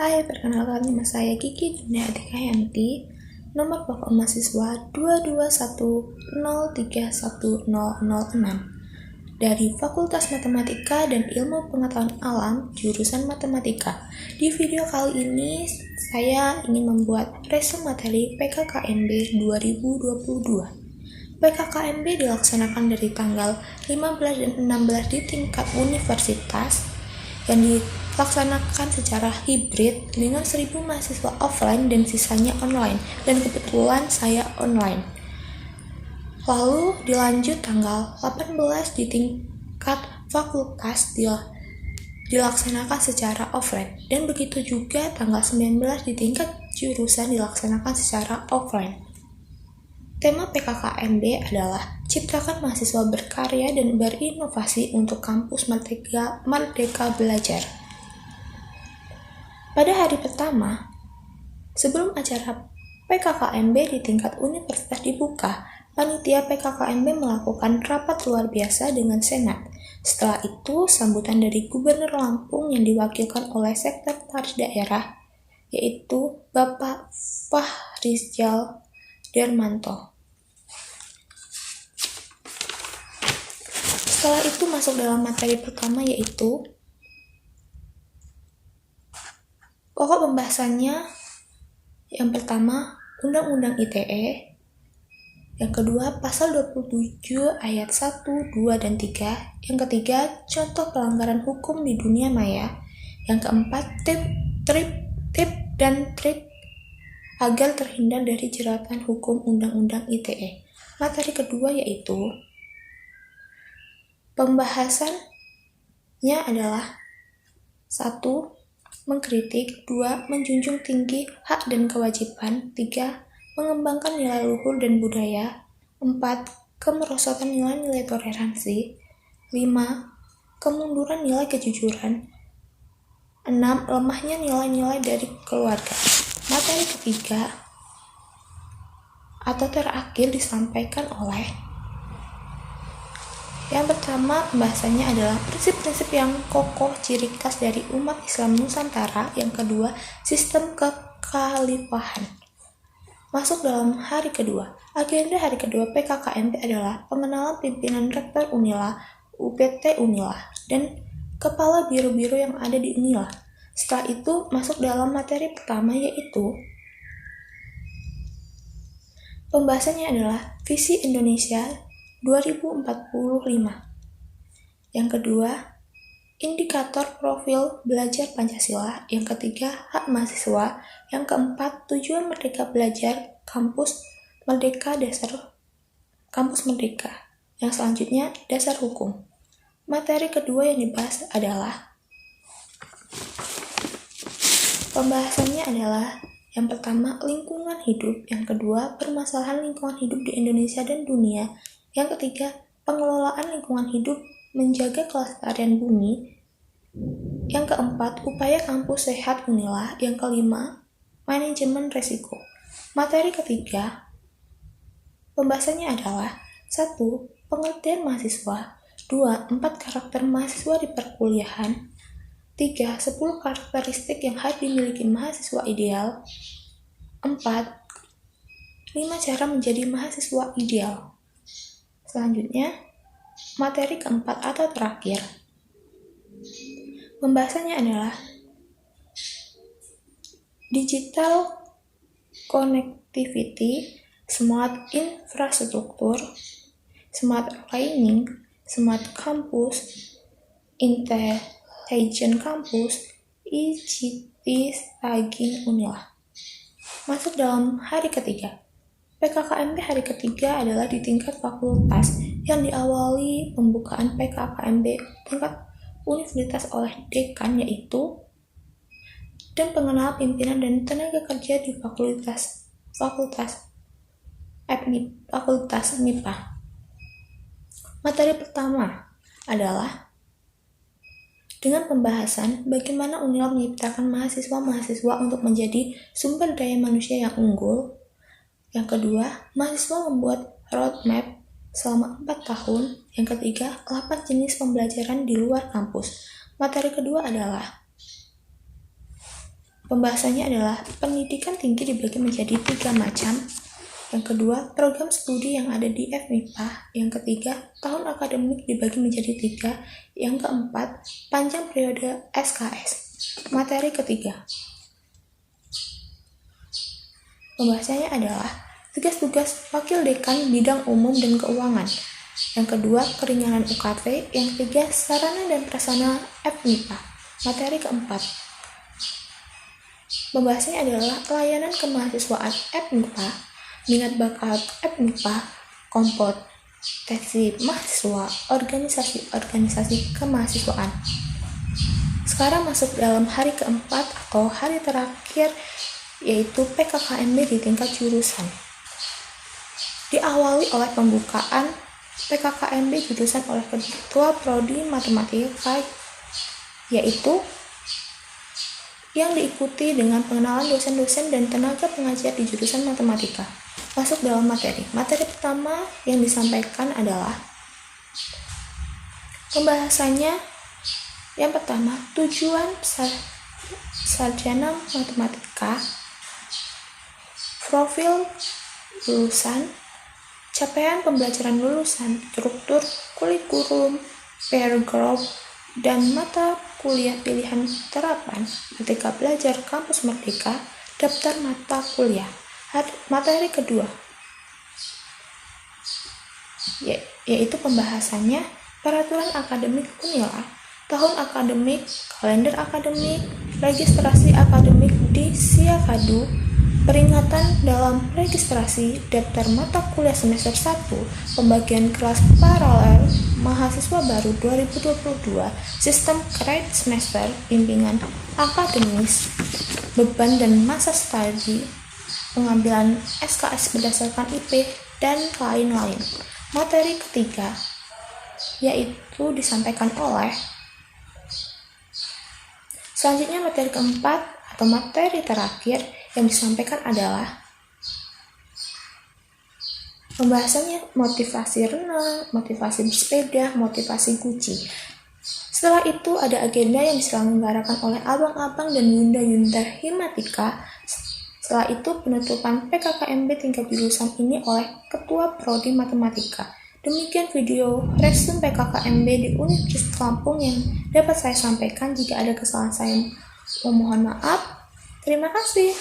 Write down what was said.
Hai, perkenalkan nama saya Kiki Dinda Adikayanti, nomor pokok mahasiswa 221031006 dari Fakultas Matematika dan Ilmu Pengetahuan Alam, jurusan Matematika. Di video kali ini, saya ingin membuat resume materi PKKMB 2022. PKKMB dilaksanakan dari tanggal 15 dan 16 di tingkat universitas yang dilaksanakan secara hibrid dengan 1.000 mahasiswa offline dan sisanya online, dan kebetulan saya online. Lalu dilanjut tanggal 18 di tingkat fakultas dilaksanakan secara offline, dan begitu juga tanggal 19 di tingkat jurusan dilaksanakan secara offline. Tema PKKMB adalah ciptakan mahasiswa berkarya dan berinovasi untuk kampus Merdeka Belajar. Pada hari pertama, sebelum acara PKKMB di tingkat universitas dibuka, panitia PKKMB melakukan rapat luar biasa dengan Senat. Setelah itu, sambutan dari Gubernur Lampung yang diwakilkan oleh Sekretaris Daerah, yaitu Bapak Fahrizal Darmanto. Setelah itu masuk dalam materi pertama, yaitu pokok pembahasannya. Yang pertama, Undang-Undang ITE. Yang kedua, pasal 27 ayat 1, 2, dan 3. Yang ketiga, contoh pelanggaran hukum di dunia maya. Yang keempat, tip dan trik agar terhindar dari jeratan hukum Undang-Undang ITE. Materi kedua yaitu pembahasannya adalah 1. Mengkritik, 2. Menjunjung tinggi hak dan kewajiban, 3. Mengembangkan nilai luhur dan budaya, 4. Kemerosotan nilai-nilai toleransi, 5. Kemunduran nilai kejujuran, 6. Lemahnya nilai-nilai dari keluarga. Materi ketiga atau terakhir disampaikan oleh yang pertama, pembahasannya adalah prinsip-prinsip yang kokoh ciri khas dari umat Islam Nusantara. Yang kedua, sistem kekhalifahan. Masuk dalam hari kedua. Agenda hari kedua PKKMB adalah pengenalan pimpinan Rektor Unila, UPT Unila, dan kepala biro-biro yang ada di Unila. Setelah itu, masuk dalam materi pertama, yaitu pembahasannya adalah Visi Indonesia 2045. Yang kedua, indikator profil belajar Pancasila. Yang ketiga, hak mahasiswa. Yang keempat, tujuan Merdeka Belajar Kampus Merdeka Kampus Merdeka. Yang selanjutnya, dasar hukum. Materi kedua yang dibahas adalah pembahasannya adalah yang pertama, lingkungan hidup. Yang kedua, permasalahan lingkungan hidup di Indonesia dan dunia. Yang ketiga, pengelolaan lingkungan hidup, menjaga kelestarian bumi. Yang keempat, upaya kampus sehat Unila. Yang kelima, manajemen resiko. Materi ketiga, pembahasannya adalah 1. Pengertian mahasiswa, 2. 4 karakter mahasiswa di perkuliahan, 3. 10 karakteristik yang harus dimiliki mahasiswa ideal, 4. 5 cara menjadi mahasiswa ideal. Selanjutnya, materi keempat atau terakhir, pembahasannya adalah digital connectivity, smart infrastruktur, smart learning, smart campus, intelligent campus, ICT Aging Unila. Masuk dalam hari ketiga. PKKMB hari ketiga adalah di tingkat fakultas yang diawali pembukaan PKKMB tingkat universitas oleh dekan, yaitu dan pengenalan pimpinan dan tenaga kerja di fakultas MIPA. Materi pertama adalah dengan pembahasan bagaimana Unila menciptakan mahasiswa-mahasiswa untuk menjadi sumber daya manusia yang unggul. Yang kedua, mahasiswa membuat roadmap selama 4 tahun. Yang ketiga, 8 jenis pembelajaran di luar kampus. Materi kedua adalah Pembahasannya adalah pendidikan tinggi dibagi menjadi 3 macam. Yang kedua, program studi yang ada di FMIPA. Yang ketiga, tahun akademik dibagi menjadi 3. Yang keempat, panjang periode SKS. Materi ketiga. Pembahasannya adalah tugas-tugas Wakil Dekan Bidang Umum dan Keuangan. Yang kedua, keringanan UKT. Yang ketiga, sarana dan prasarana FMIPA. Materi keempat. Pembahasannya adalah layanan kemahasiswaan FMIPA, minat bakat FMIPA, kompetensi mahasiswa, organisasi kemahasiswaan. Sekarang masuk dalam hari keempat atau hari terakhir, yaitu PKKMB di tingkat jurusan. Diawali oleh pembukaan PKKMB jurusan oleh Ketua Prodi Matematika, yaitu yang diikuti dengan pengenalan dosen-dosen dan tenaga pengajar di jurusan matematika. Masuk dalam materi. Materi pertama yang disampaikan adalah pembahasannya yang pertama, tujuan sarjana matematika, profil lulusan, capaian pembelajaran lulusan, struktur kurikulum, peer group, dan mata kuliah pilihan terapan ketika belajar kampus Merdeka, daftar mata kuliah. Materi kedua yaitu pembahasannya peraturan akademik Unila, tahun akademik, kalender akademik, registrasi akademik di Siakadu, peringatan dalam registrasi, daftar mata kuliah semester 1, pembagian kelas paralel, mahasiswa baru 2022, sistem kredit semester, bimbingan akademis, beban dan masa studi, pengambilan SKS berdasarkan IP, dan lain-lain. Materi ketiga yaitu disampaikan oleh selanjutnya materi keempat atau materi terakhir yang disampaikan adalah pembahasannya motivasi renang, motivasi bersepeda, motivasi Gucci. Setelah itu ada agenda yang diselenggarakan oleh abang-abang dan yunda-yunda Himatika. Setelah itu penutupan PKKMB tingkat jurusan ini oleh Ketua Prodi Matematika. Demikian video resume PKKMB di Universitas Lampung yang dapat saya sampaikan. Jika ada kesalahan saya memohon maaf. Terima kasih.